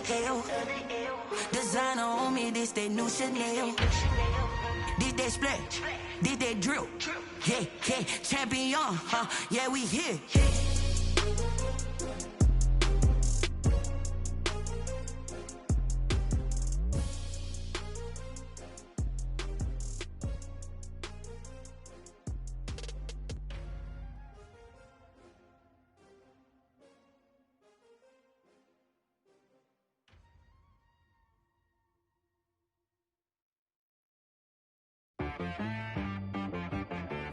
L. Designer on me, this that new Chanel. This that splash, this that drill. Yeah, yeah, champion, yeah, we here.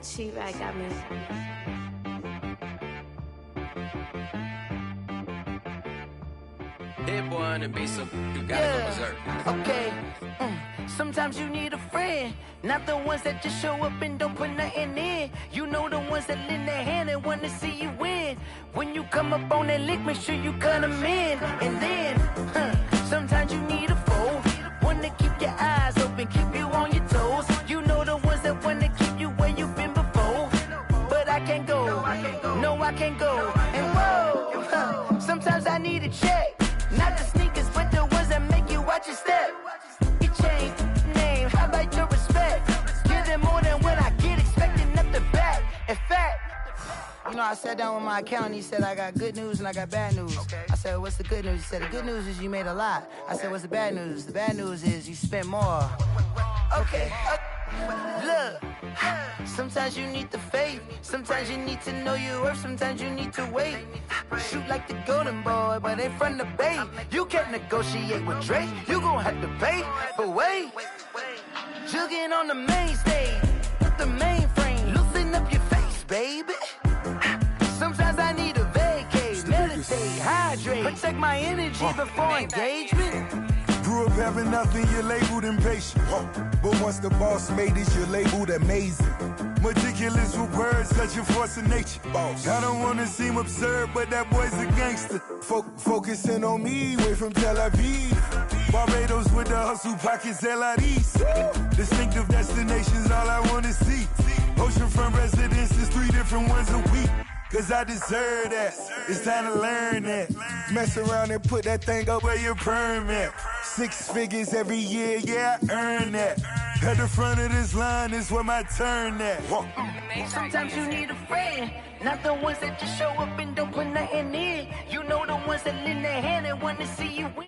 She-Rag got me. Hit boy on the beat, so you gotta go berserk. Okay. Sometimes you need a friend, not the ones that just show up and don't put nothing in. You know the ones that lend their hand and wanna see you win. When you come up on that lick, make sure you cut them in. And then, sometimes you need a foe, one to keep your eyes open, keep you on your toes. You know the ones that wanna keep you where you've been before. But I can't go, no I can't go. And whoa, sometimes I need a check. Not the sneakers, but the ones that make you watch your step. You change name, how about your respect? Give them more than what I get, expecting nothing back. In fact, you know, I sat down with my accountant, he said, I got good news and I got bad news. Okay. I said, what's the good news? He said, the good news is you made a lot. I said, what's the bad news? The bad news is you spent more. Okay. Look, sometimes you need the faith, sometimes you need to know your worth, sometimes you need to wait. Shoot like the golden boy, but ain't from the bay. You can't negotiate with Drake, you gon' have to pay. But wait, jugging on the main stage, with the mainframe, loosen up your face, baby. Sometimes I need a vacate, meditate, hydrate, protect my energy before engagement. Grew up having nothing, you're labeled impatient. But once the boss made it, you're labeled amazing. Meticulous with words, such a force of nature. I don't wanna seem absurd, but that boy's a gangster. Focusing on me, way from Tel Aviv. Barbados with the hustle pockets, LIDs. Distinctive destinations, all I wanna see. Oceanfront residences, 3 different ones a week. Cause I deserve that, it's time to learn that. Mess around and put that thing up where your permit. 6 figures every year, yeah, I earn that. At the front of this line is where my turn at. Sometimes you need a friend, not the ones that just show up and don't put nothing in. You know the ones that lend their hand and want to see you win.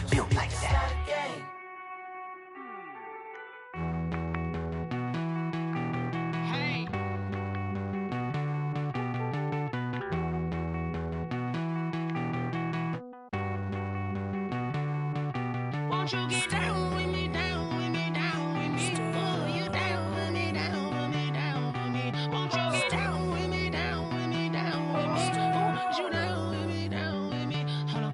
Built like that. Hey. Won't you get down with me, down with me, down with me? Oh, you down with me, down with me, down with me. Won't you get down with me, down with me, down with me? Oh, you down with me, down with me? Hold on.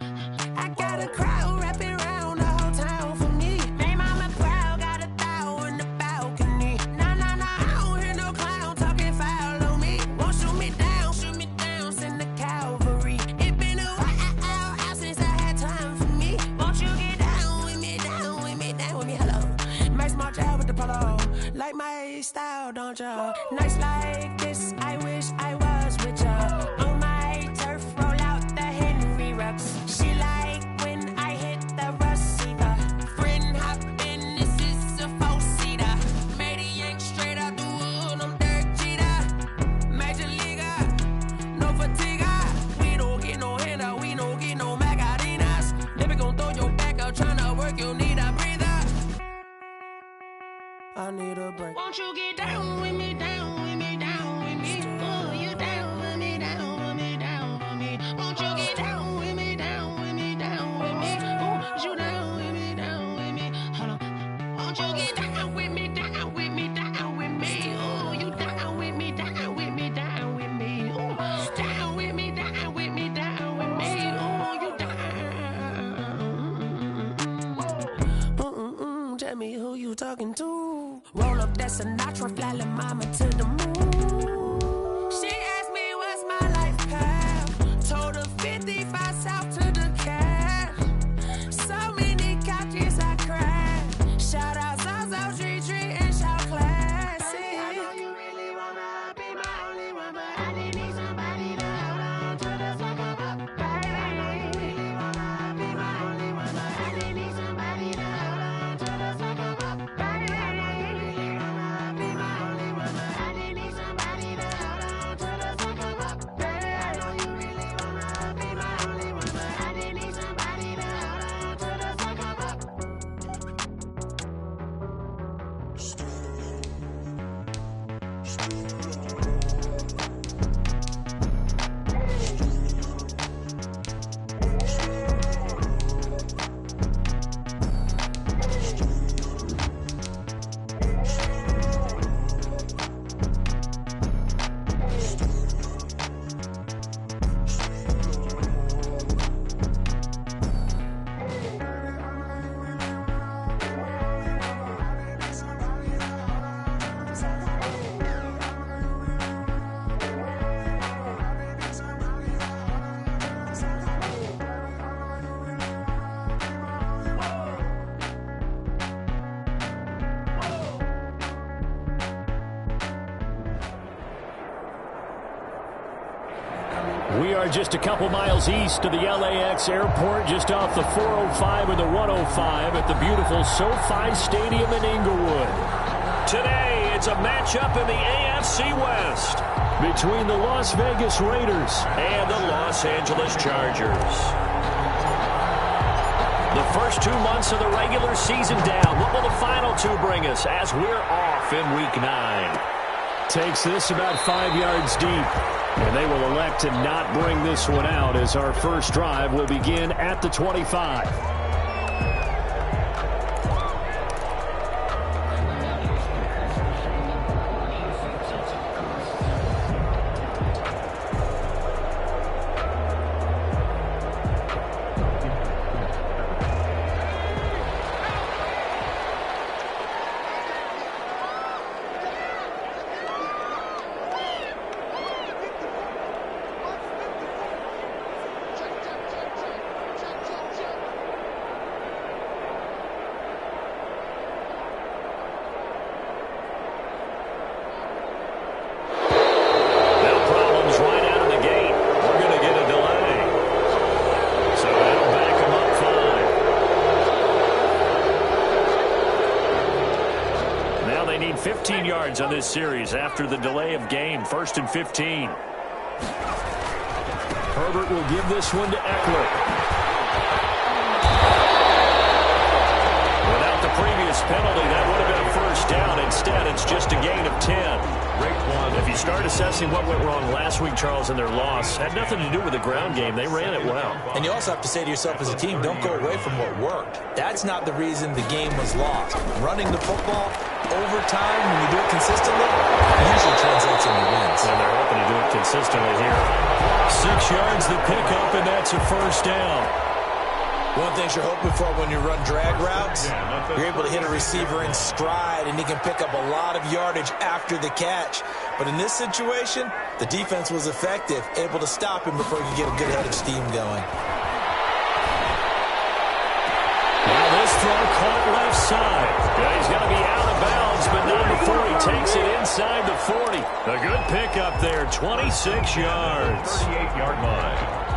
I got a crowd wrapping around the whole town for me. Hey, mama crowd got a thou in the balcony. Nah, nah, nah, I don't hear no clown talking foul on me. Won't shoot me down, send the cavalry. It been a while since I had time for me. Won't you get down with me, down with me, down with me? Hello, Max March out with the polo. Like my style, don't ya? Nights like this, I wish I was with ya. On my turf, roll out the Henry Rux. She like when I hit the receiver. Friend hop in, this is a 4-seater. Made a yank straight out the wood, I'm Derek Jeter. Major leaguer, no fatigue. We don't get no handout, we don't get no Macarinas. Never gon' throw your back out, tryna work, you need a breather. I need a break. Won't you get down with me, down with me, down with me? Oh, you down with me, down with me, down with me? Won't you get down with me, down with me, down with me? Oh, you down tell me who you talking to. Roll up that Sinatra, fly la mama to the moon. She asked me what's my life path. Told her 55 south to the cab. So many couches I cried. Shout out South Street and shout classic. I know you really wanna be my only one, but I didn't need somebody to hold on to the second up. I know you really wanna be my only one, but I didn't need somebody to hold on to the second up. I know you really wanna be my only one, but I didn't need somebody to hold on to the second up. I know you really wanna be my only one, but I didn't need somebody to hold on to the second up. We are just a couple miles east of the LAX airport, just off the 405 and the 105 at the beautiful SoFi Stadium in Inglewood. Today, it's a matchup in the AFC West between the Las Vegas Raiders and the Los Angeles Chargers. The first 2 months of the regular season down. What will the final two bring us as we're off in Week 9? Takes this about 5 yards deep. And they will elect to not bring this one out as our first drive will begin at the 25. They need 15 yards on this series after the delay of game. 1st and 15. Herbert will give this one to Eckler. Without the previous penalty, that would have been a first down. Instead, it's just a gain of 10. Great one. If you start assessing what went wrong last week, Charles, in their loss, had nothing to do with the ground game. They ran it well. And you also have to say to yourself as a team, don't go away from what worked. That's not the reason the game was lost. Running the football over time, when you do it consistently, it usually translates into wins. And they're hoping to do it consistently here. 6 yards the pickup, and that's a first down. One thing you're hoping for when you run drag routes, you're able to hit a receiver in stride, and he can pick up a lot of yardage after the catch. But in this situation, the defense was effective, able to stop him before he could get a good head of steam going. Now this throw caught left side. He's going to be out of bounds, but not before he takes it inside the 40. A good pickup there, 26 yards. 38-yard line.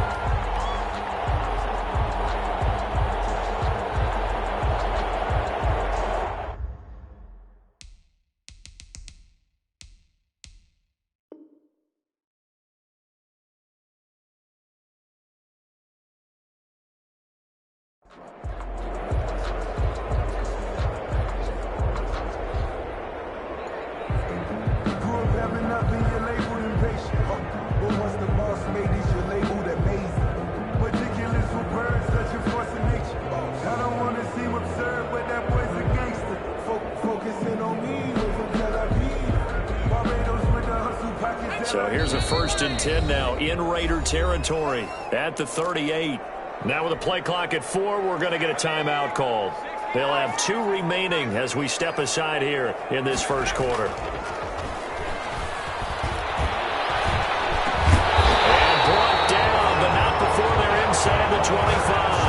So here's a 1st and 10 now in Raider territory at the 38. Now with a play clock at 4, we're going to get a timeout called. They'll have 2 remaining as we step aside here in this first quarter. And brought down, but not before they're inside the 25.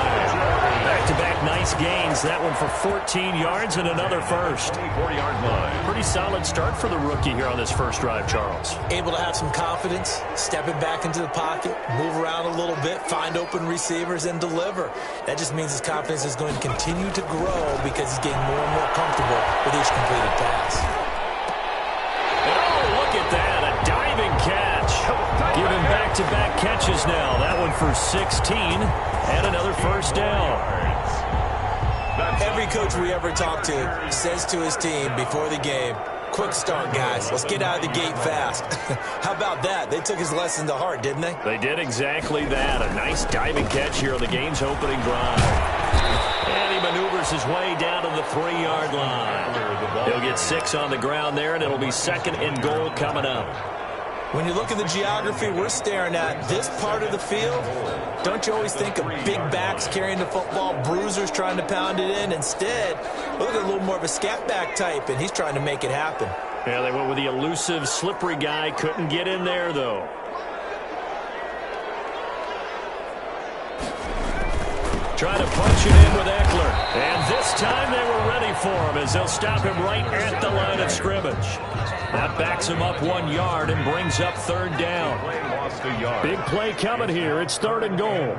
Back-to-back nice gains. That one for 14 yards and another first. 40-yard line. Pretty solid start for the rookie here on this first drive, Charles. Able to have some confidence, stepping back into the pocket, move around a little bit, find open receivers, and deliver. That just means his confidence is going to continue to grow because he's getting more and more comfortable with each completed pass. Oh, look at that. A diving catch. Giving back-to-back catches now. That one for 16 and another first down. Every coach we ever talk to says to his team before the game, quick start, guys. Let's get out of the gate fast. How about that? They took his lesson to heart, didn't they? They did exactly that. A nice diving catch here on the game's opening drive. And he maneuvers his way down to the 3-yard line. He'll get 6 on the ground there, and it'll be 2nd and goal coming up. When you look at the geography we're staring at, this part of the field, don't you always think of big backs carrying the football, bruisers trying to pound it in? Instead, look at a little more of a scat back type, and he's trying to make it happen. Yeah, they went with the elusive, slippery guy. Couldn't get in there, though. Trying to punch it in with Eckler. And this time they were ready for him as they'll stop him right at the line of scrimmage. That backs him up 1 yard and brings up 3rd down. Big play coming here. It's 3rd and goal.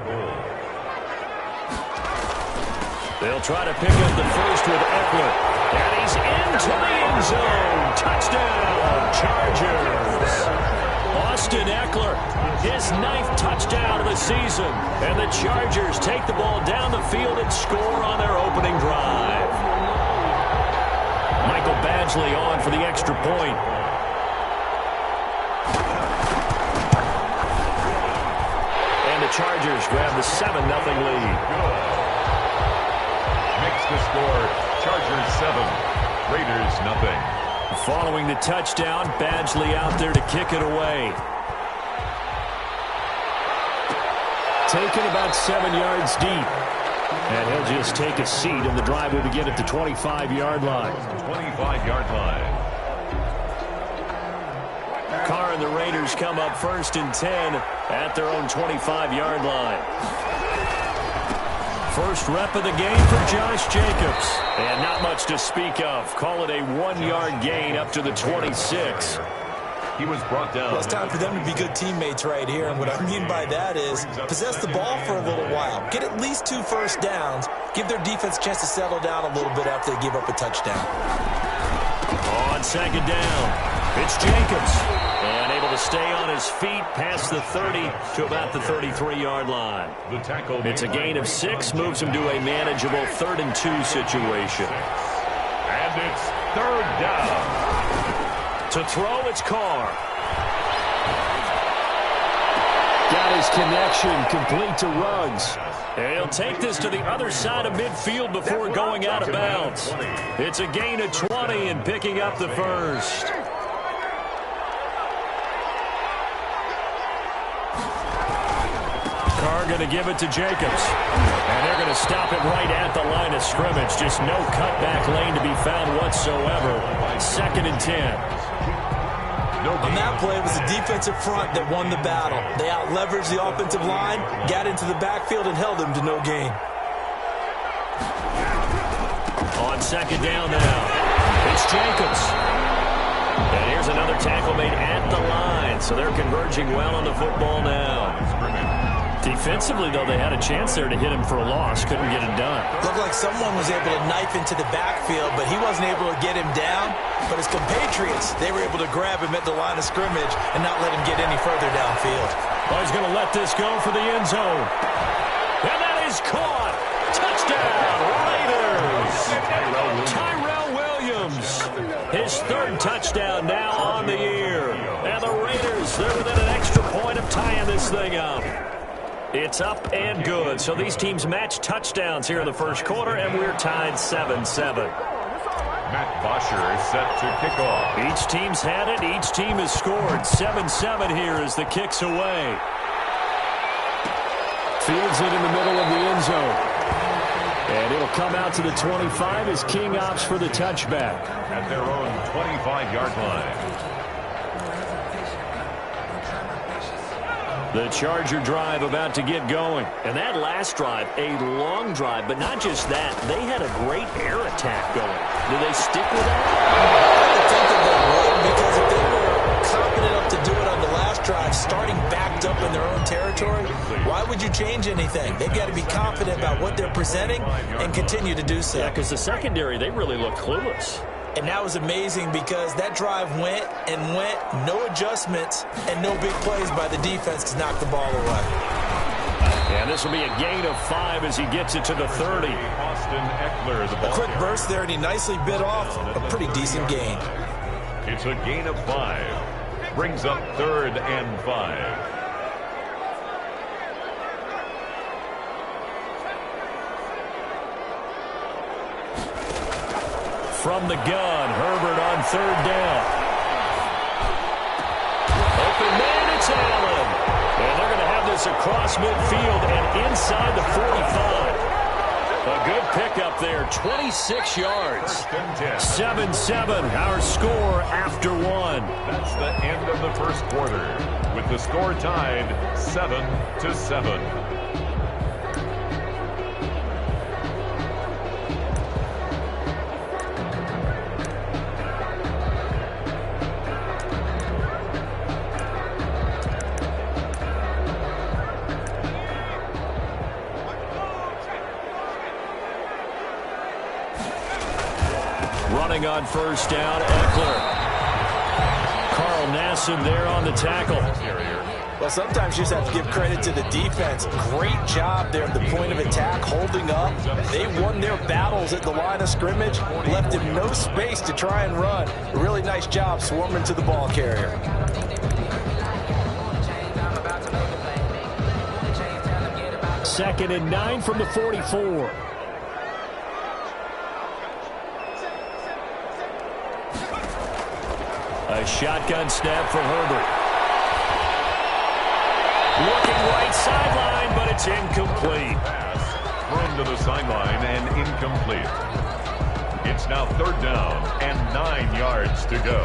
They'll try to pick up the first with Eckler. And he's into the end zone. Touchdown, Chargers. Austin Eckler, his 9th touchdown of the season. And the Chargers take the ball down the field and score on their opening drive. Michael Badgley on for the extra point. And the Chargers grab the 7-0 lead. Makes the score Chargers 7, Raiders 0. Following the touchdown, Badgley out there to kick it away. Taken about 7 yards deep. And he'll just take a seat, and the drive will begin at the 25-yard line. 25-yard line. Carr and the Raiders come up 1st and 10 at their own 25-yard line. First rep of the game for Josh Jacobs. And not much to speak of. Call it a 1-yard gain up to the 26. He was brought down. Well, it's time for them to be good teammates right here. And what I mean by that is possess the ball for a little while. Get at least 2 first downs. Give their defense a chance to settle down a little bit after they give up a touchdown. On 2nd down, it's Jacobs. And able to stay on his feet past the 30 to about the 33-yard line. The tackle. It's a gain of 6, moves him to a manageable 3rd and 2 situation. And it's 3rd down. To throw, it's Carr. Got his connection complete to Ruggs. And he'll take this to the other side of midfield before going out of bounds. It's a gain of 20 and picking up the first. Carr going to give it to Jacobs. And they're going to stop it right at the line of scrimmage. Just no cutback lane to be found whatsoever. 2nd and 10. On that play, it was the defensive front that won the battle. They out-leveraged the offensive line, got into the backfield, and held them to no gain. On 2nd down now, it's Jacobs. And here's another tackle made at the line, so they're converging well on the football now. Defensively, though, they had a chance there to hit him for a loss. Couldn't get it done. Looked like someone was able to knife into the backfield, but he wasn't able to get him down. But his compatriots, they were able to grab him at the line of scrimmage and not let him get any further downfield. Well, he's going to let this go for the end zone. And that is caught. Touchdown, Raiders. Tyrell Williams, his 3rd touchdown now on the year. And the Raiders, they're within an extra point of tying this thing up. It's up and good. So these teams match touchdowns here in the first quarter, and we're tied 7-7. Matt Bosher is set to kick off. Each team's had it. Each team has scored. 7-7 here as the kick's away. Fields it in the middle of the end zone. And it'll come out to the 25 as King opts for the touchback. At their own 25-yard line. The Charger drive about to get going. And that last drive, a long drive, but not just that. They had a great air attack going. Do they stick with that? I think that they would, because if they were confident enough to do it on the last drive, starting backed up in their own territory, why would you change anything? They've got to be confident about what they're presenting and continue to do so. Yeah, because the secondary, they really look clueless. And that was amazing because that drive went and went, no adjustments, and no big plays by the defense to knock the ball away. And this will be a gain of 5 as he gets it to the 30. A quick burst there, and he nicely bit off a pretty decent gain. It's a gain of 5. Brings up 3rd and 5. From the gun, Herbert on 3rd down. Open man, it's Allen. And they're going to have this across midfield and inside the 45. A good pickup there, 26 yards. 7-7, our score after 1. That's the end of the first quarter, with the score tied 7-7. Running on 1st down, Eckler. Carl Nassib there on the tackle. Well, sometimes you just have to give credit to the defense. Great job there at the point of attack, holding up. They won their battles at the line of scrimmage, left him no space to try and run. A really nice job swarming to the ball carrier. Second and 9 from the 44. A shotgun snap for Herbert. Looking right sideline, but it's incomplete. Pass thrown to the sideline and incomplete. It's now 3rd down and 9 yards to go.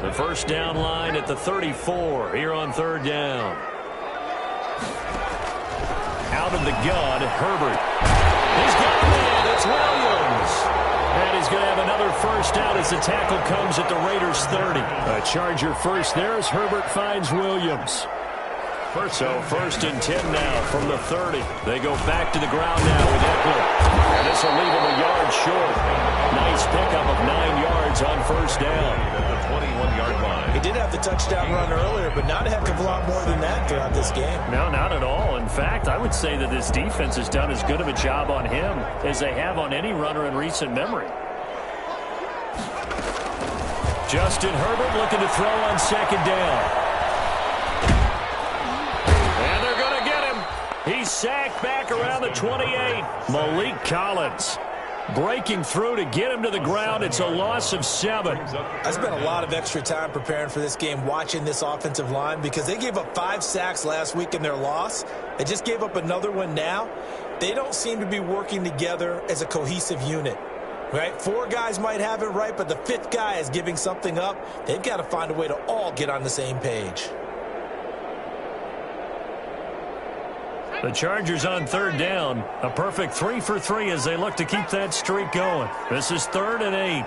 The 1st down line at the 34 here on 3rd down. Out of the gun, Herbert. He's got a man. It's Williams. And he's going to have another 1st down as the tackle comes at the Raiders' 30. A Charger first there as Herbert finds Williams. So 1st and 10 now from the 30. They go back to the ground now with Eckler. And this will leave him a yard short. Nice pickup of 9 yards on 1st down. At the 21-yard line. He did have the touchdown run earlier, but not a heck of a lot more than that throughout this game. No, not at all. In fact, I would say that this defense has done as good of a job on him as they have on any runner in recent memory. Justin Herbert looking to throw on 2nd down. And they're going to get him. He's sacked back around the 28. Malik Collins breaking through to get him to the ground. It's a loss of 7. I spent a lot of extra time preparing for this game, watching this offensive line, because they gave up 5 sacks last week in their loss. They just gave up another one now. They don't seem to be working together as a cohesive unit. Right? 4 guys might have it right, but the 5th guy is giving something up. They've got to find a way to all get on the same page. The Chargers on 3rd down. A perfect 3 for 3 as they look to keep that streak going. This is 3rd and 8.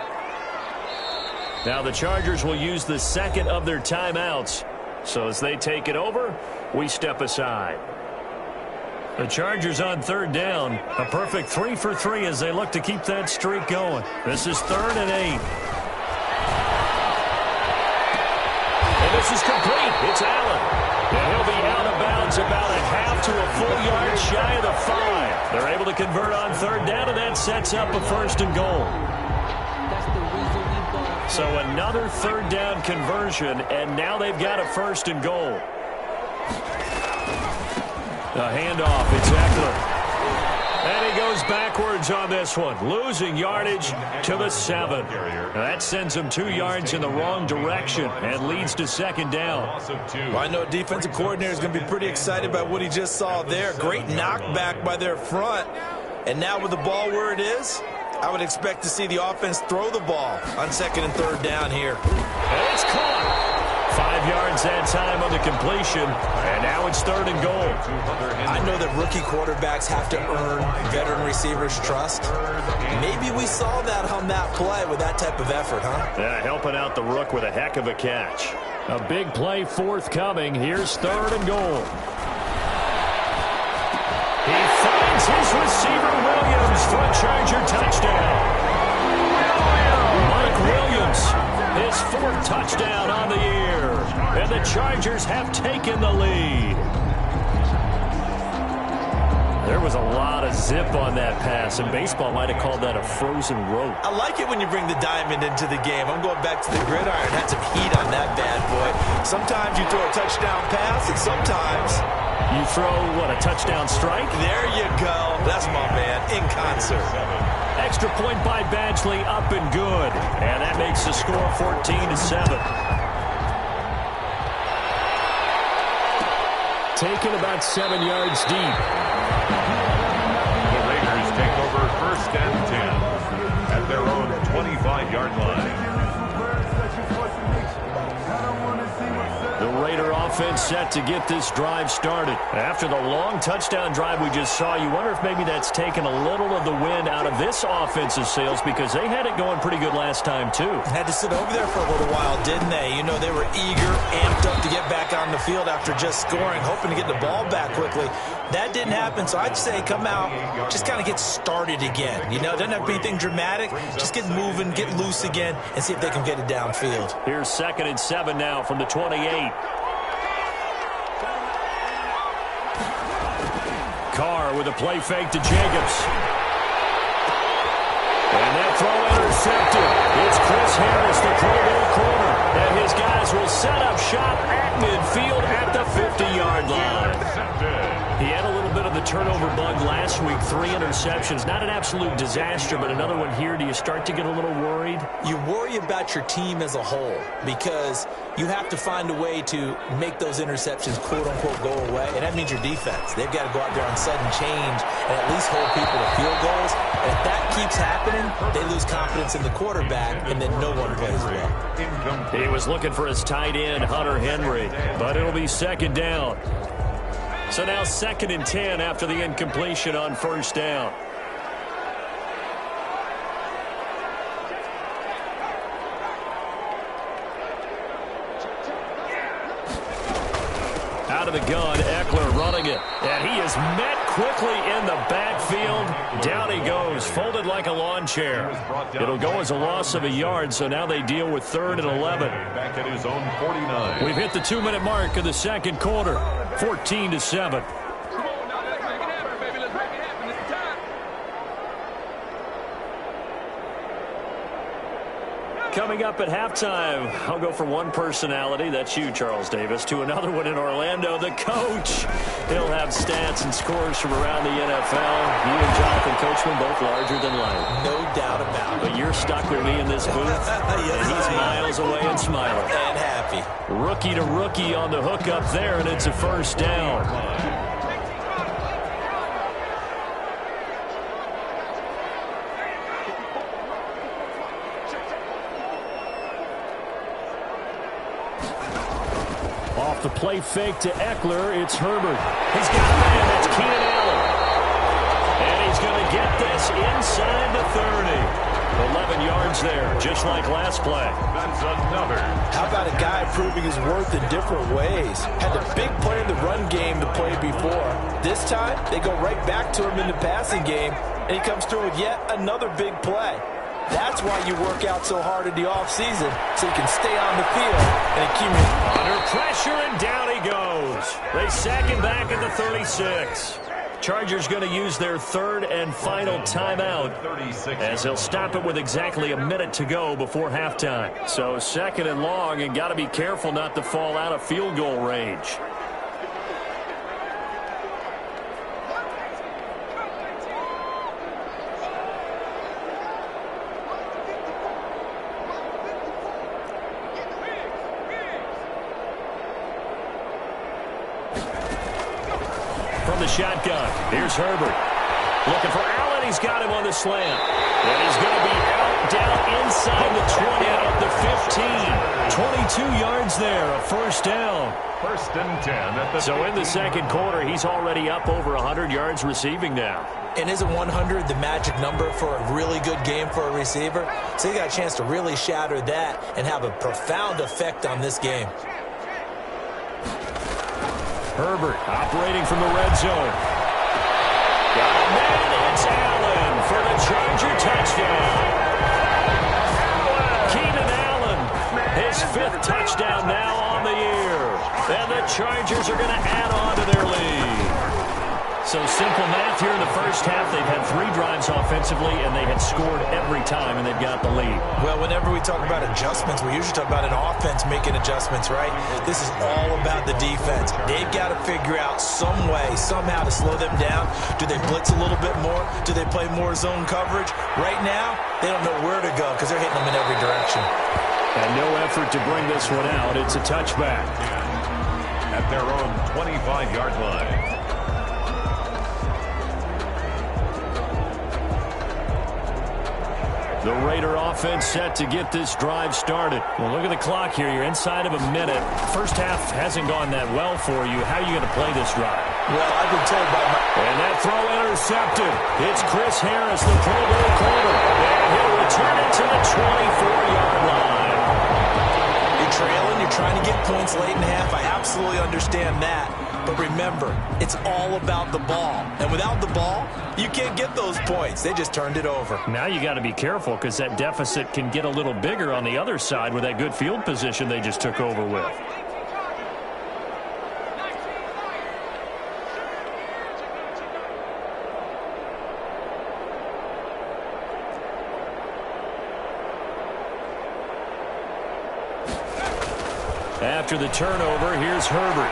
Now the Chargers will use the 2nd of their timeouts. So as they take it over, we step aside. The Chargers on 3rd down. A perfect 3 for 3 as they look to keep that streak going. This is 3rd and 8. And this is complete. It's Allen. And he'll be out of bounds about a half to a full yard shy of the 5. They're able to convert on 3rd down, and that sets up a 1st and goal. So another 3rd down conversion, and now they've got a 1st and goal. The handoff, it's Eckler. And he goes goes backwards on this one, losing yardage to the 7. That sends him 2 yards in the wrong direction and leads to second down. Well, I know defensive coordinator is going to be pretty excited by what he just saw there. Great knockback by their front. And now with the ball where it is, I would expect to see the offense throw the ball on 2nd and 3rd down here. And it's caught. 5 yards that time on the completion, and now it's 3rd and goal. I know that rookie quarterbacks have to earn veteran receivers' trust. Maybe we saw that on that play with that type of effort, huh? Yeah, helping out the rook with a heck of a catch. A big play forthcoming. Here's 3rd and goal. He finds his receiver, Williams, for a Charger touchdown. Mike Williams, his 4th touchdown on the year. And the Chargers have taken the lead. There was a lot of zip on that pass, and baseball might have called that a frozen rope. I like it when you bring the diamond into the game. I'm going back to the gridiron. Had some heat on that bad boy. Sometimes you throw a touchdown pass, and sometimes you throw, what, a touchdown strike? There you go. That's my man, in concert. Extra point by Badgley, up and good. And that makes the score 14-7. Taken about 7 yards deep. The Raiders take over 1st and 10 at their own 25-yard line. The Raider offense set to get this drive started. After the long touchdown drive we just saw, you wonder if maybe that's taken a little of the wind out of this offensive sails, because they had it going pretty good last time, too. Had to sit over there for a little while, didn't they? You know, they were eager, amped up to get back on the field after just scoring, hoping to get the ball back quickly. That didn't happen, so I'd say come out, just kind of get started again. You know, doesn't have to be anything dramatic. Just get moving, get loose again, and see if they can get it downfield. Here's 2nd and 7 now from the 28. Carr with a play fake to Jacobs. And that throw intercepted. It's Chris Harris, the Pro Bowl corner. And his guys will set up shop at midfield at the 50-yard line. He had a little bit of the turnover bug last week, 3 interceptions. Not an absolute disaster, but another one here. Do you start to get a little worried? You worry about your team as a whole, because you have to find a way to make those interceptions, quote-unquote, go away, and that means your defense. They've got to go out there on sudden change and at least hold people to field goals. And if that keeps happening, they lose confidence in the quarterback, and then no one plays well. He was looking for his tight end, Hunter Henry, but it'll be 2nd down. So now 2nd and 10 after the incompletion on 1st down. Out of the gun, Eckler running it. And he is met quickly in the backfield. Down he goes, folded like a lawn chair. It'll go as a loss of a yard, so now they deal with 3rd and 11. Back at his own 49. We've hit the 2-minute mark of the 2nd quarter, 14-7. Coming up at halftime, I'll go from one personality, that's you, Charles Davis, to another one in Orlando, the coach. He'll have stats and scores from around the NFL. You and Jonathan Coachman, both larger than life. No doubt about it. But you're stuck with me in this booth, yes, and he's miles away and smiling. And happy. Rookie to rookie on the hook up there, and it's a 1st down. The play fake to Eckler. It's Herbert. He's got a man. That's Keenan Allen. And he's going to get this inside the 30. 11 yards there, just like last play. That's another. How about a guy proving his worth in different ways? Had the big play in the run game to play before. This time, they go right back to him in the passing game, and he comes through with yet another big play. That's why you work out so hard in the offseason, so you can stay on the field and accumulate. Under pressure, and down he goes. They sack him back at the 36. Chargers going to use their 3rd and final timeout, as they'll stop it with exactly a minute to go before halftime. So 2nd and long, and got to be careful not to fall out of field goal range. shotgun. Here's Herbert. Looking for Allen. He's got him on the slant. And he's going to be out down inside the 20 at the 15. 22 yards there, a first down. First and 10 at the So 15. in the second quarter, he's already up over 100 yards receiving now. And isn't 100 the magic number for a really good game for a receiver? So you got a chance to really shatter that and have a profound effect on this game. Herbert operating from the red zone. Got a man, it's Allen for the Charger touchdown. Keenan Allen, his 5th touchdown now on the year. And the Chargers are going to add on to their lead. So simple math here in the first half. They've had 3 drives offensively, and they had scored every time, and they've got the lead. Well, whenever we talk about adjustments, we usually talk about an offense making adjustments, right? This is all about the defense. They've got to figure out some way, somehow to slow them down. Do they blitz a little bit more? Do they play more zone coverage? Right now, they don't know where to go because they're hitting them in every direction. And no effort to bring this one out. It's a touchback. At their own 25-yard line. The Raider offense set to get this drive started. Well, look at the clock here. You're inside of a minute. First half hasn't gone that well for you. How are you going to play this drive? Well, I've been told by my... And that throw intercepted. It's Chris Harris, the Pro Bowl corner. And he'll return it to the 24-yard line. You're trailing. You're trying to get points late in the half. I absolutely understand that. But remember, it's all about the ball. And without the ball, you can't get those points. They just turned it over. Now you got to be careful because that deficit can get a little bigger on the other side with that good field position they just took over with. After the turnover, here's Herbert.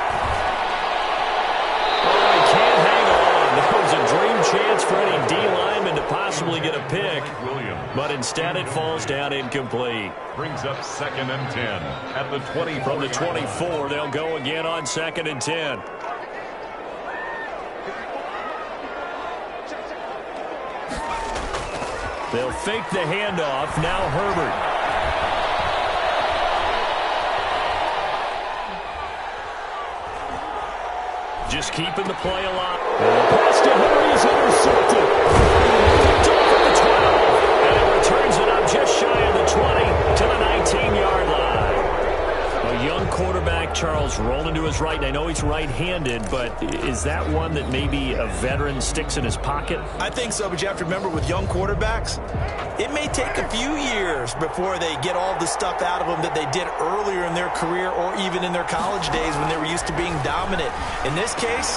That was a dream chance for any D lineman to possibly get a pick, but instead it falls down incomplete. Brings up 2nd and 10 at the 24. From the 24, they'll go again on 2nd and 10. They'll fake the handoff. Now Herbert. Just keeping the play alive. Pass to Henry is intercepted. Picked up from the 12. And it returns it up just shy of the 20 to the 19-yard line. A young quarterback, Charles, rolling to his right. And I know he's right-handed, but is that one that maybe a veteran sticks in his pocket? I think so, but you have to remember with young quarterbacks, it may take a few years before they get all the stuff out of them that they did earlier in their career or even in their college days when they were used to being dominant. In this case,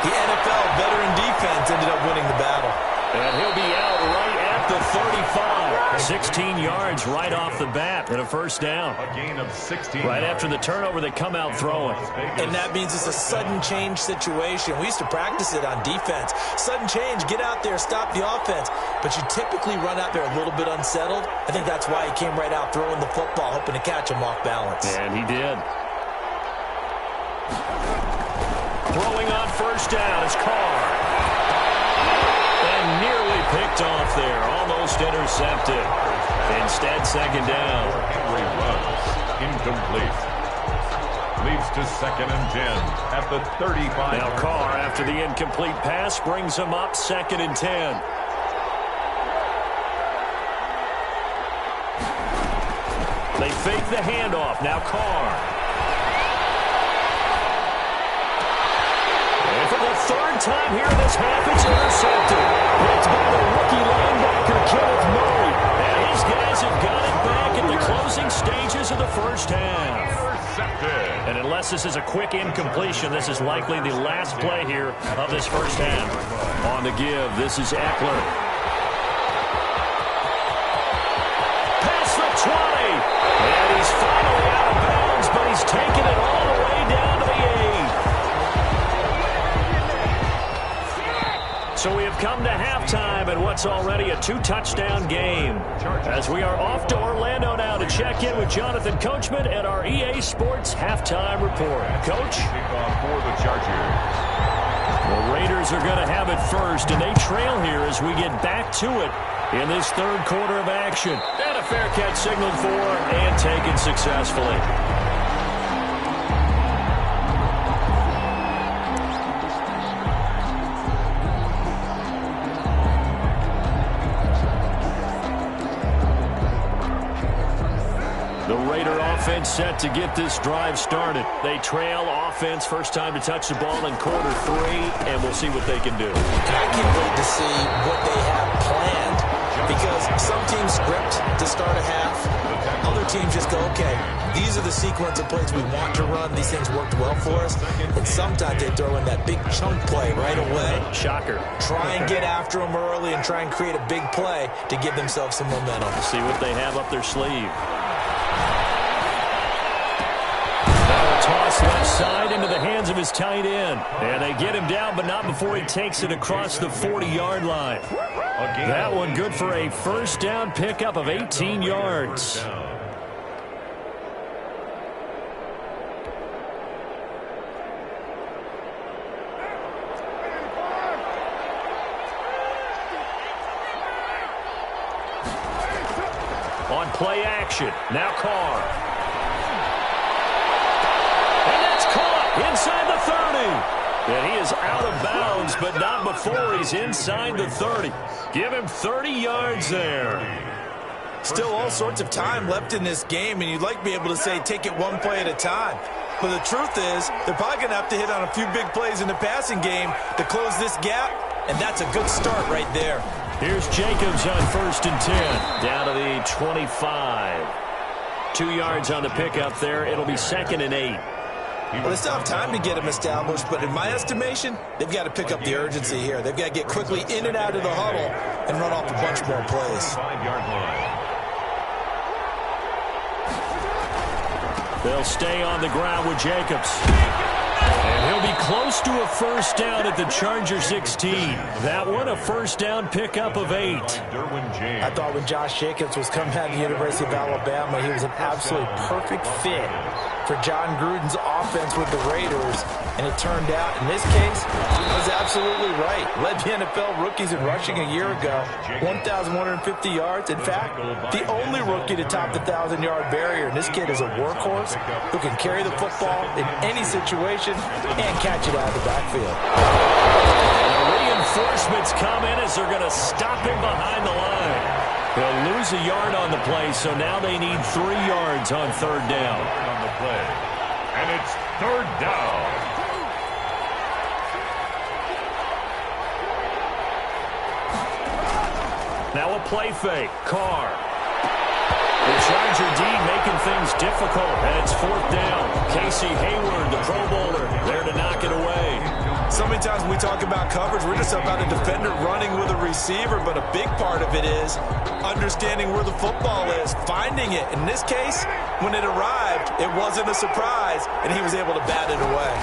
the NFL veteran defense ended up winning the battle. And he'll be out right at the 35. 16 yards right off the bat and a first down. A gain of 16. Right after the turnover, they come out throwing. And that means it's a sudden change situation. We used to practice it on defense. Sudden change, get out there, stop the offense. But you typically run out there a little bit unsettled. I think that's why he came right out throwing the football, hoping to catch him off balance. And he did. Throwing on first down is Carr. And nearly picked off there. Almost intercepted. Instead, second down. Henry runs. Incomplete. Leads to 2nd and 10 at the 35. Now Carr, after the incomplete pass, brings him up 2nd and 10. They fake the handoff. Now Carr. And for the 3rd time here in this half, it's intercepted. It's by the rookie linebacker, Kenneth Murray. And his guys have got it back at the closing stages of the first half. Intercepted. And unless this is a quick incompletion, this is likely the last play here of this first half. On the give, this is Eckler. Past the 20. And he's finally out of bounds, but he's taken it all the way down to the 8. So we have come to halftime in what's already a 2-touchdown game. As we are off to Orlando now to check in with Jonathan Coachman at our EA Sports Halftime Report. Coach? Kickoff for the Chargers. The Raiders are going to have it first, and they trail here as we get back to it in this third quarter of action. And a fair catch signaled for and taken successfully. The Raider offense set to get this drive started. They trail offense, first time to touch the ball in quarter 3, and we'll see what they can do. I can't wait to see what they have planned, because some teams script to start a half. Other teams just go, okay, these are the sequence of plays we want to run. These things worked well for us. And sometimes they throw in that big chunk play right away. Shocker. Try and get after them early and try and create a big play to give themselves some momentum. See what they have up their sleeve. Toss left side into the hands of his tight end. And they get him down, but not before he takes it across the 40-yard line. That one good for a first down pickup of 18 yards. On play action, now Carr. Inside the 30. And he is out of bounds, but not before he's inside the 30. Give him 30 yards there. Still all sorts of time left in this game, and you'd like to be able to say take it one play at a time. But the truth is, they're probably going to have to hit on a few big plays in the passing game to close this gap, and that's a good start right there. Here's Jacobs on 1st and 10. Down to the 25. 2 yards on the pickup there. It'll be 2nd and 8. Well, they still have time to get him established, but in my estimation, they've got to pick up the urgency here. They've got to get quickly in and out of the huddle and run off a bunch more plays. 5-yard line. They'll stay on the ground with Jacobs. And he'll be close to a first down at the Charger 16. That one a first down pickup of 8. I thought when Josh Jacobs was coming out of the University of Alabama, he was an absolutely perfect fit for John Gruden's offense with the Raiders, and it turned out, in this case, he was absolutely right. Led the NFL rookies in rushing a year ago, 1,150 yards. In fact, the only rookie to top the 1,000-yard barrier. And this kid is a workhorse who can carry the football in any situation and catch it out of the backfield. And the reinforcements come in as they're going to stop him behind the line. They'll lose a yard on the play, so now they need 3 yards on 3rd down. On the play. And it's 3rd down. Now a play fake. Carr. The Charger D making things difficult, and it's 4th down. Casey Hayward, the Pro Bowler, there to knock it away. So many times when we talk about coverage, we're just about a defender running with a receiver, but a big part of it is understanding where the football is, finding it. In this case, when it arrived, it wasn't a surprise, and he was able to bat it away.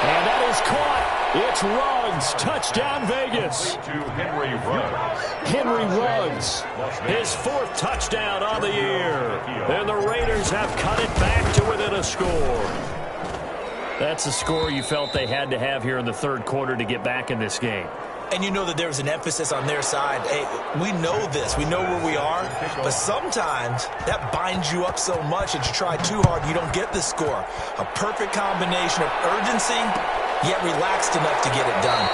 And that is caught. It's Ruggs. Touchdown, Vegas. To Henry Ruggs. Henry Ruggs, his 4th touchdown on the year. And the Raiders have cut it back to within a score. That's a score you felt they had to have here in the 3rd quarter to get back in this game. And you know that there was an emphasis on their side. Hey, we know this. We know where we are. But sometimes that binds you up so much that you try too hard, you don't get the score. A perfect combination of urgency, yet relaxed enough to get it done.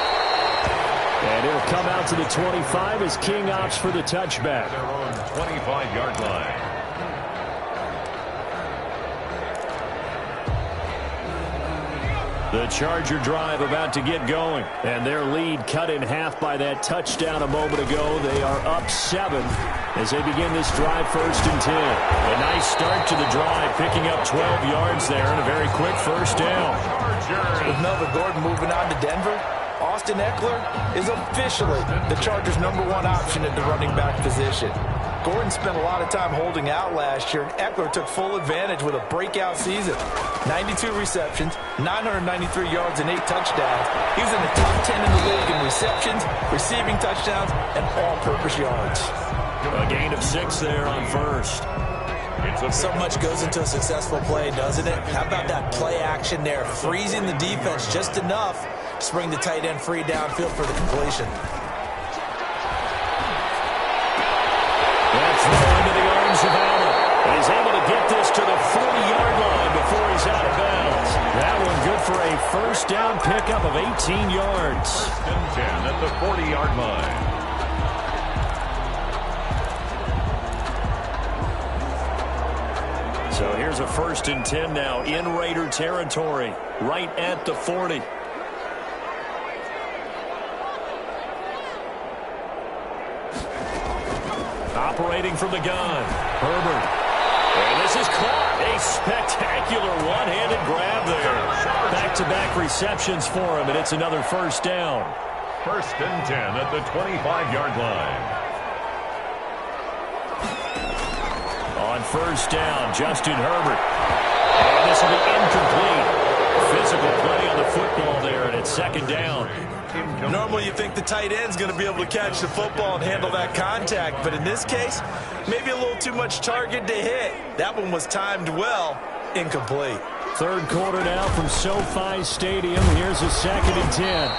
And it'll come out to the 25 as King opts for the touchback. They're on 25-yard line. The Charger drive about to get going, and their lead cut in half by that touchdown a moment ago. They are up 7 as they begin this drive 1st and 10. A nice start to the drive, picking up 12 yards there and a very quick first down. With Melvin Gordon moving on to Denver, Austin Eckler is officially the Chargers' #1 option at the running back position. Gordon spent a lot of time holding out last year, and Eckler took full advantage with a breakout season. 92 receptions, 993 yards, and 8 touchdowns. He was in the top 10 in the league in receptions, receiving touchdowns, and all-purpose yards. A gain of 6 there on 1st. So much goes into a successful play, doesn't it? How about that play action there, freezing the defense just enough to bring the tight end free downfield for the completion. That throw into the arms of Allen. And he's able to get this to the 40-yard line before he's out of bounds. That one good for a first down pickup of 18 yards. First and 10 at the 40-yard line. So here's a first and 10 now in Raider territory, right at the 40. Operating from the gun, Herbert. And this is caught. A spectacular one-handed grab there. Back-to-back receptions for him, and it's another first down. First and 10 at the 25-yard line. On first down, Justin Herbert. And this will be incomplete. Physical play on the football there, and it's second down. Normally you think the tight end's going to be able to catch the football and handle that contact, but in this case, maybe a little too much target to hit. That one was timed well, incomplete. Third quarter now from SoFi Stadium. Here's a second and 10.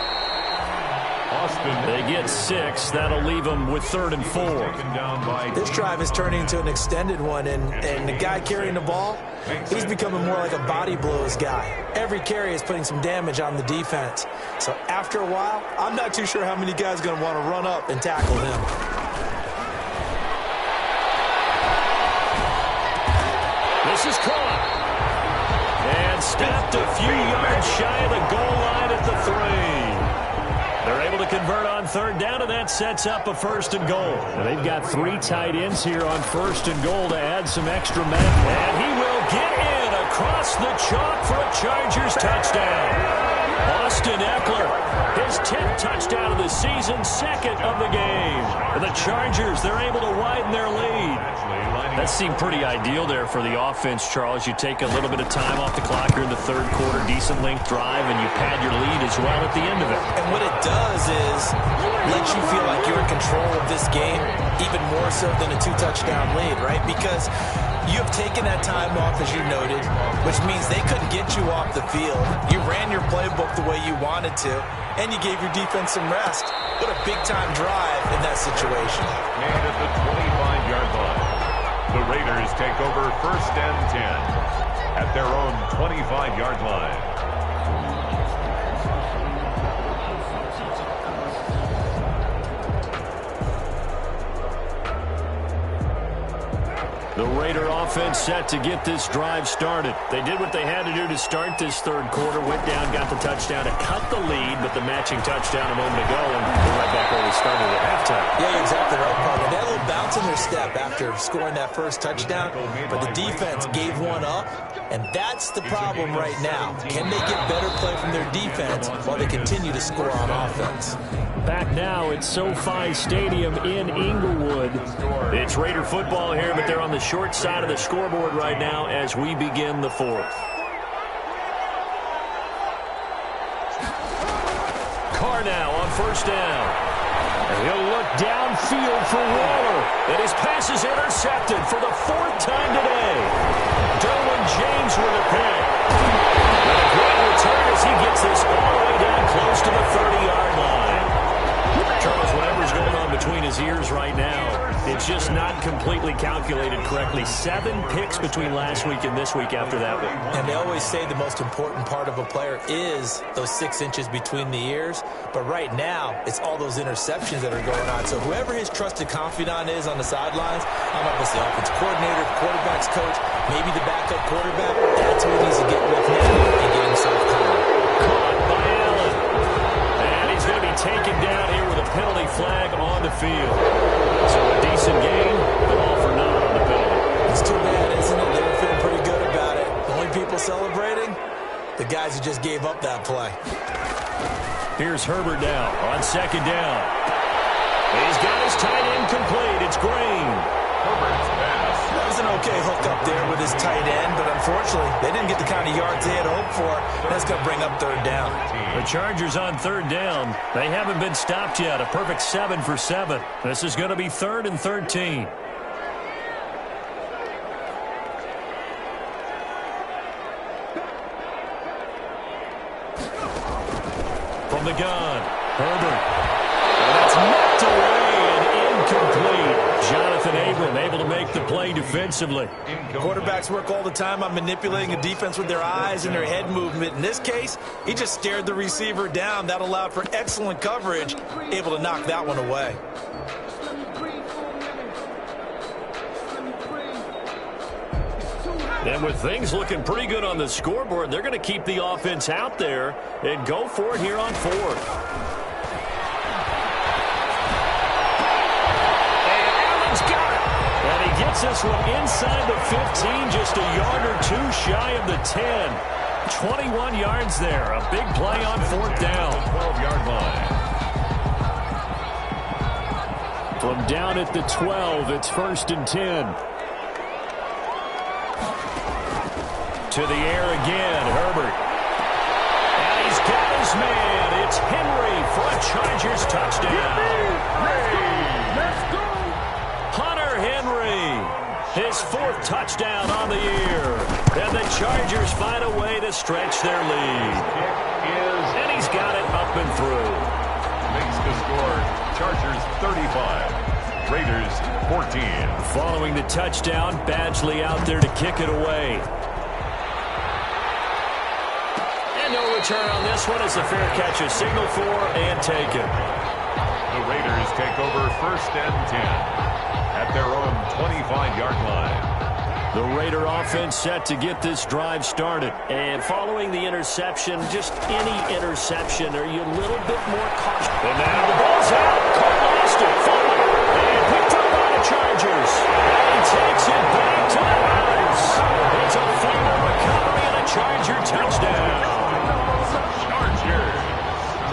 They get 6. That'll leave them with 3rd and 4. This drive is turning into an extended one, and the guy carrying the ball, he's becoming more like a body blows guy. Every carry is putting some damage on the defense. So after a while, I'm not too sure how many guys are going to want to run up and tackle him. This is caught. And stopped a few yards shy of the goal line at the 3. They're able to convert on third down, and that sets up a first and goal. And they've got 3 tight ends here on first and goal to add some extra men. And he will get in across the chalk for a Chargers touchdown. Austin Eckler, his 10th touchdown of the season, 2nd of the game. And the Chargers, they're able to widen their lead. That seemed pretty ideal there for the offense, Charles. You take a little bit of time off the clock here in the third quarter, decent length drive, and you pad your lead as well at the end of it. And what it does is let you feel like you're in control of this game, even more so than a 2-touchdown lead, right? Because you have taken that time off, as you noted, which means they couldn't get you off the field. You ran your playbook the way you wanted to, and you gave your defense some rest. What a big-time drive in that situation. And at the 25-yard line, the Raiders take over first and 10 at their own 25-yard line. The Raider offense set to get this drive started. They did what they had to do to start this third quarter, went down, got the touchdown to cut the lead, but the matching touchdown a moment ago, and we're right back where we started at halftime. Yeah, you're exactly right, Parker. They had a little bounce in their step after scoring that first touchdown, but the defense gave one up, and that's the problem right now. Can they get better play from their defense while they continue to score on offense? Back now at SoFi Stadium in Inglewood. It's Raider football here, but they're on the short side of the scoreboard right now as we begin the fourth. Carr now on first down. And he'll look downfield for Waller. And his pass is intercepted for the 4th time today. Derwin James with a pick. And a great return as he gets this all the way down close to the 30-yard line. Charles, whatever's going on between his ears right now, it's just not completely calculated correctly. 7 picks between last week and this week after that one. And they always say the most important part of a player is those 6 inches between the ears. But right now, it's all those interceptions that are going on. So whoever his trusted confidant is on the sidelines, I don't know if it's the offensive coordinator, quarterback's coach, maybe the backup quarterback, that's who he needs to get with now and get himself calm. Caught by Allen. And he's going to be taken down here with a penalty flag on the field. So a decent game, but all for naught on the penalty. It's too bad, isn't it? They were feeling pretty good about it. The only people celebrating, the guys who just gave up that play. Here's Herbert now on second down. He's got his tight end complete. It's Green. Herbert's pass. That was an okay hook up there with his tight end, but unfortunately, they didn't get the kind of yards they had hoped for. That's going to bring up third down. The Chargers on third down. They haven't been stopped yet. A perfect 7 for 7. This is going to be 3rd and 13. the gun. Herbert. And that's knocked away and incomplete. Jonathan Abram able to make the play defensively. Quarterbacks work all the time on manipulating a defense with their eyes and their head movement. In this case, he just stared the receiver down. That allowed for excellent coverage, able to knock that one away. And with things looking pretty good on the scoreboard, they're going to keep the offense out there and go for it here on fourth. And Allen's got it. And he gets this one inside the 15, just a yard or two shy of the 10. 21 yards there. A big play on fourth down. 12-yard line. From down at the 12, it's 1st and 10. To the air again, Herbert. And he's got his man. It's Henry for a Chargers touchdown. Let's go. Hunter Henry, his 4th touchdown on the year. And the Chargers find a way to stretch their lead. And he's got it up and through. Makes the score. Chargers 35. Raiders 14. Following the touchdown, Badgley out there to kick it away. No return on this one as the fair catch is signaled for and taken. The Raiders take over 1st and 10 at their own 25-yard line. The Raider offense set to get this drive started. And following the interception, just any interception, are you a little bit more cautious? And now the ball's out. Cole lost it. And picked up by the Chargers. And he takes it back to the house. It's a final recovery and a Charger touchdown.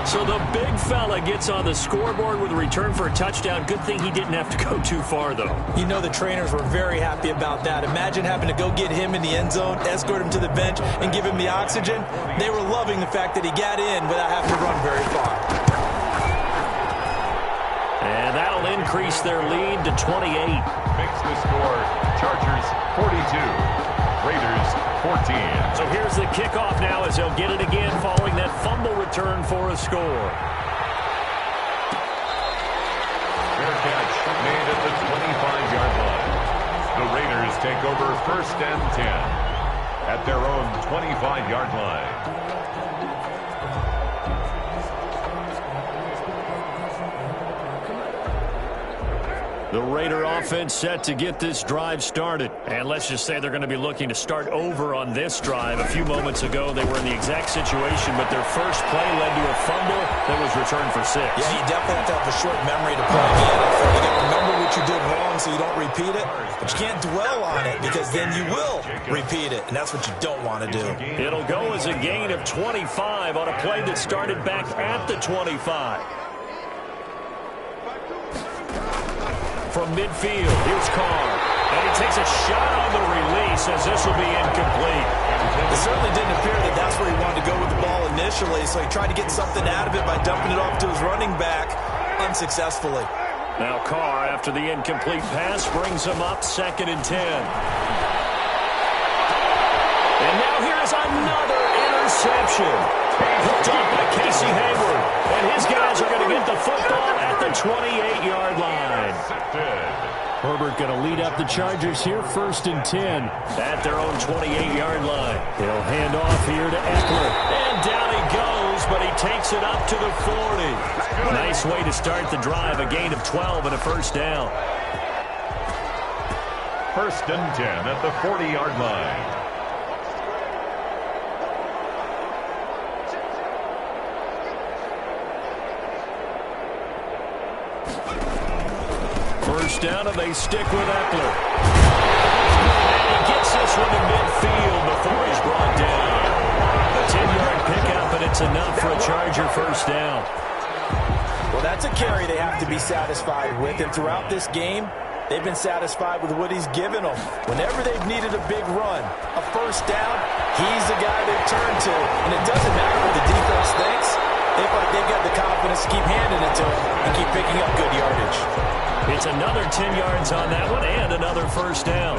So the big fella gets on the scoreboard with a return for a touchdown. Good thing he didn't have to go too far, though. You know the trainers were very happy about that. Imagine having to go get him in the end zone, escort him to the bench, and give him the oxygen. They were loving the fact that he got in without having to run very far. And that'll increase their lead to 28. Makes the score. Chargers 42. Raiders 14. So here's the kickoff now as they'll get it again following that fumble return for a score. Fair catch made at the 25-yard line. The Raiders take over 1st and 10 at their own 25-yard line. The Raider offense set to get this drive started. And let's just say they're going to be looking to start over on this drive. A few moments ago, they were in the exact situation, but their first play led to a fumble that was returned for 6. Yeah, you definitely have to have a short memory to play in. You got to remember what you did wrong so you don't repeat it. But you can't dwell on it because then you will repeat it, and that's what you don't want to do. It'll go as a gain of 25 on a play that started back at the 25. From midfield, here's Carr. And he takes a shot on the release as this will be incomplete. It certainly didn't appear that that's where he wanted to go with the ball initially, so he tried to get something out of it by dumping it off to his running back unsuccessfully. Now Carr, after the incomplete pass, brings him up 2nd and 10. And now here's another interception. Hooked up by Casey Hayward. And his guys are going to get the football at the 28-yard line. Herbert going to lead up the Chargers here, 1st and 10 at their own 28-yard line. He'll hand off here to Eckler. And down he goes, but he takes it up to the 40. Nice way to start the drive, a gain of 12 and a 1st down. 1st and 10 at the 40-yard line. First down, and they stick with Eckler. And he gets this one to midfield before he's brought down. A 10-yard pickup, and it's enough for a Charger 1st down. Well, that's a carry they have to be satisfied with, and throughout this game, they've been satisfied with what he's given them. Whenever they've needed a big run, a 1st down, he's the guy they've turned to. And it doesn't matter what the defense thinks. They feel like they've got the confidence to keep handing it to him and keep picking up good yardage. It's a another 10 yards on that one and another first down.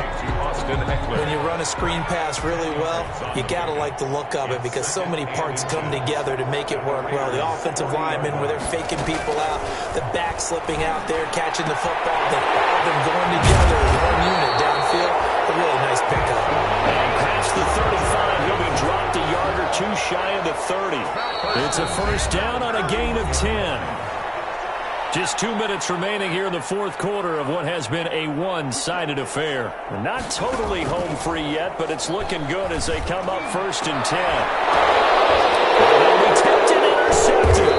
When you run a screen pass really well, you got to like the look of it because so many parts come together to make it work well. The offensive linemen, where they're faking people out, the back slipping out there, catching the football, all of them going together as one unit downfield. A really nice pickup. And past the 35, he'll be dropped a yard or two shy of the 30. It's a first down on a gain of 10. Just 2 minutes remaining here in the fourth quarter of what has been a one-sided affair. Not totally home free yet, but it's looking good as they come up first and 10. They'll be tipped and intercepted.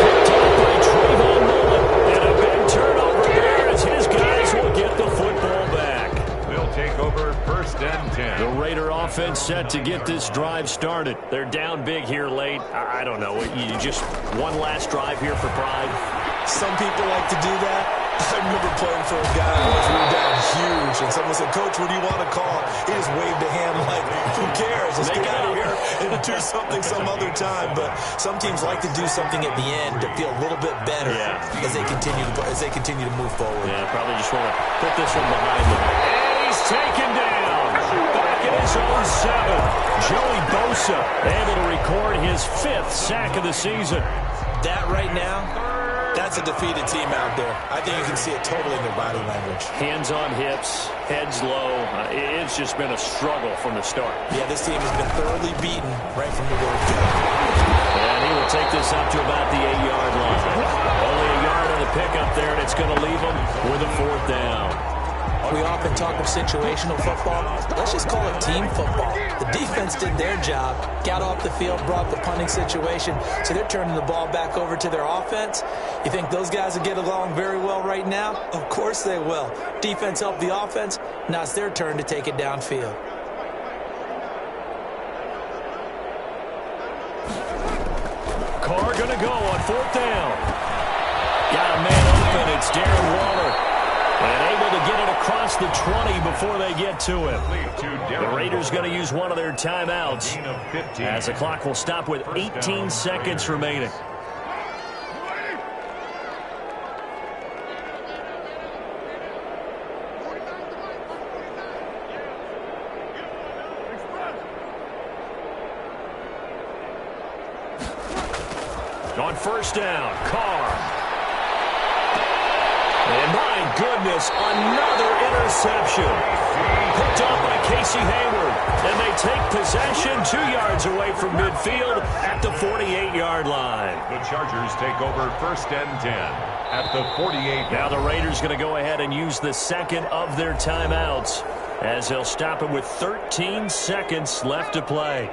Picked up by Trayvon Mullen. And a big turnover there as his guys will get the football back. They'll take over first and 10. The Raider offense set to get this drive started. They're down big here late. I don't know. You just one last drive here for pride. Some people like to do that. I remember playing for a guy once we were down huge, and someone said, "Coach, what do you want to call?" He just waved a hand like, who cares? Let's get out of here and do something some other time. But some teams like to do something at the end to feel a little bit better as they continue to move forward. Yeah, probably just want to put this one behind them. And he's taken down. Back in his own 7. Joey Bosa able to record his 5th sack of the season. That right now, that's a defeated team out there. I think you can see it totally in their body language. Hands on hips, heads low. It's just been a struggle from the start. Yeah, this team has been thoroughly beaten right from the word go. And he will take this up to about the 8-yard line. Only a yard on the pickup there, and it's going to leave him with a 4th down. We often talk of situational football. Let's just call it team football. The defense did their job, got off the field, brought the punting situation, so they're turning the ball back over to their offense. You think those guys will get along very well right now? Of course they will. Defense helped the offense. Now it's their turn to take it downfield. Carr going to go on 4th down. Got a man open. It's Darren Waller. And able to get it across the 20 before they get to him. The Raiders going to use one of their timeouts as the clock will stop with 18 seconds remaining. On first down, Carr. And my goodness, another interception. Picked off by Casey Hayward. And they take possession 2 yards away from midfield at the 48-yard line. The Chargers take over first and 10 at the 48. Now the Raiders going to go ahead and use the second of their timeouts as they'll stop it with 13 seconds left to play.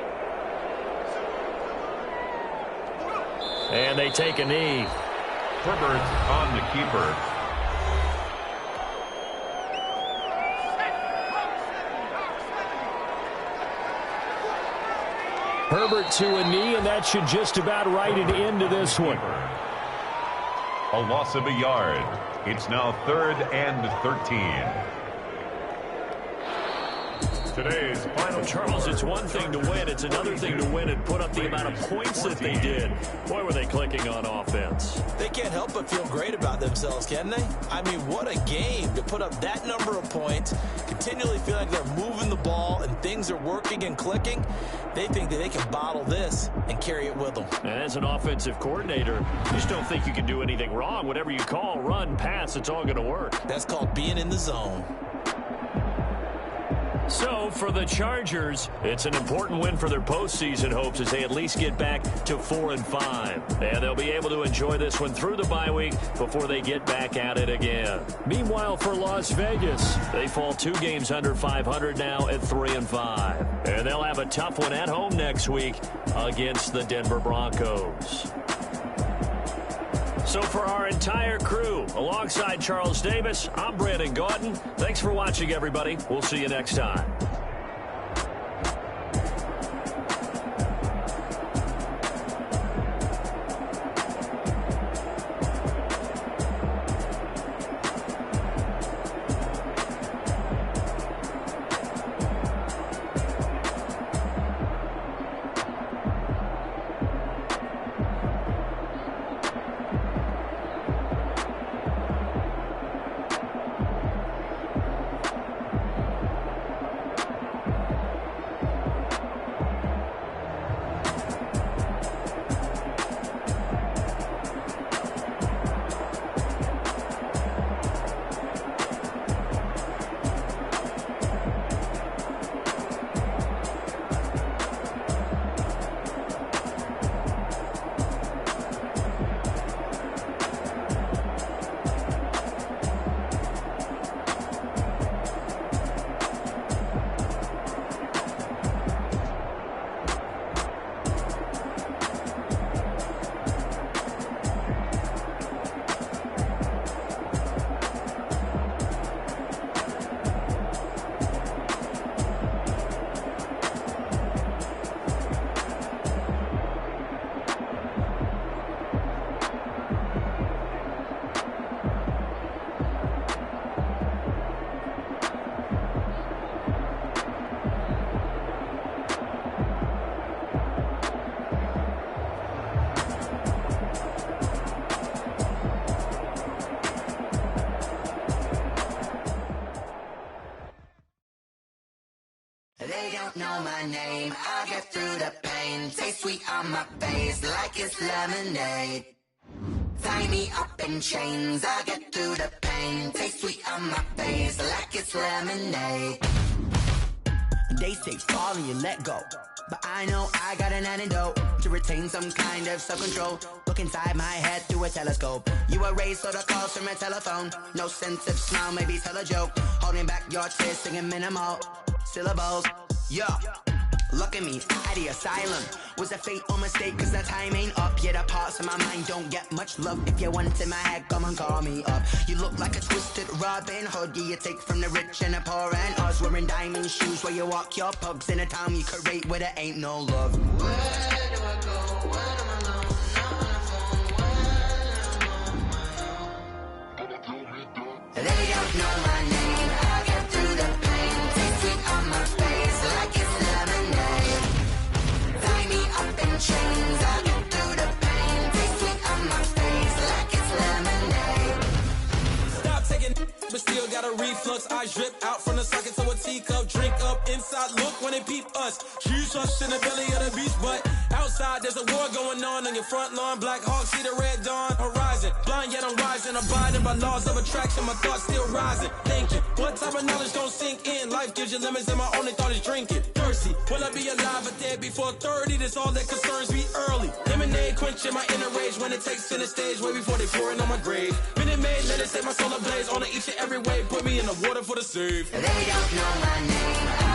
And they take a knee. Herbert on the keeper. Herbert to a knee, and that should just about write it into this one. A loss of a yard. It's now 3rd and 13. Today's final. Charles, it's one thing to win. It's another thing to win and put up the amount of points that they did. Boy, were they clicking on offense. They can't help but feel great about themselves, can they? I mean, what a game to put up that number of points, continually feel like they're moving the ball and things are working and clicking. They think that they can bottle this and carry it with them. And as an offensive coordinator, you just don't think you can do anything wrong. Whatever you call, run, pass, it's all going to work. That's called being in the zone. So, for the Chargers, it's an important win for their postseason hopes as they at least get back to 4-5. And they'll be able to enjoy this one through the bye week before they get back at it again. Meanwhile, for Las Vegas, they fall 2 games under 500 now at 3-5. And they'll have a tough one at home next week against the Denver Broncos. So for our entire crew, alongside Charles Davis, I'm Brandon Gauton. Thanks for watching, everybody. We'll see you next time. don't know my name. I'll get through the pain. Taste sweet on my face like it's lemonade. Tie me up in chains. I'll get through the pain. Taste sweet on my face like it's lemonade. They say fall and you let go, but I know I got an antidote to retain some kind of self-control. Look inside my head through a telescope. You erase all the calls from a telephone. No sense of smile, maybe tell a joke. Holding back your tears, singing minimal syllables. Yeah, look at me, at the asylum. Was a fate or mistake, cause the time ain't up. Yet the parts of my mind don't get much love. If you want in my head, come and call me up. You look like a twisted Robin Hood. Yeah, you take from the rich and the poor and us. Wearing diamond shoes where you walk your pugs. In a town you create where there ain't no love. Where do I go? When am I alone? Not on my phone. They don't know my name. I'll get through the pain. Taste sweet on my face like it's lemonade. Tie me up in chains. I'll get through the pain. Taste sweet on my face like it's lemonade. Stop taking, but still got a reflux. I drip out from the socket to a teacup. Drink up inside, look when they peep us. Huge us in the belly of the beach, but outside there's a war going on your front lawn. Black Hawk, see the red dawn horizon. Blind yet I'm rising, abiding by laws of attraction. My thoughts still rising. Thinking, what type of knowledge gon' sink in? Life gives you limits, and my only thought is drinking. Thirsty, will I be alive or dead before 30? That's all that concerns me early. Lemonade quenching my inner rage when it takes center stage, way before they pour it on my grave. Minute Maid, let it set my soul ablaze on each and every wave. Put me in the water for the save. They don't know my name.